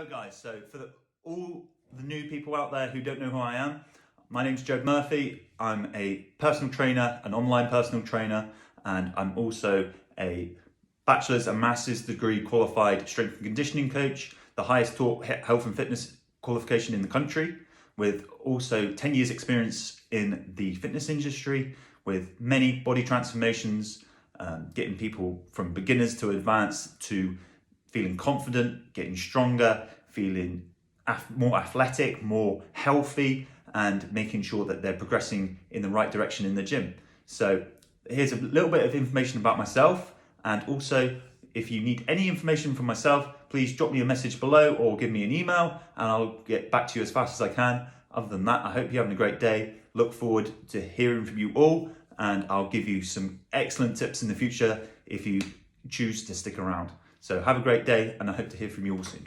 Hello guys, so for all the new people out there who don't know who I am, my name's Joab Murphy. I'm a personal trainer, an online personal trainer, and I'm also a bachelor's and master's degree qualified strength and conditioning coach, the highest taught health and fitness qualification in the country, with also 10 years experience in the fitness industry, with many body transformations, getting people from beginners to advanced to feeling confident, getting stronger, feeling more athletic, more healthy, and making sure that they're progressing in the right direction in the gym. So here's a little bit of information about myself, and also if you need any information from myself, please drop me a message below or give me an email and I'll get back to you as fast as I can. Other than that, I hope you're having a great day. Look forward to hearing from you all, and I'll give you some excellent tips in the future if you choose to stick around. So have a great day, and I hope to hear from you all soon.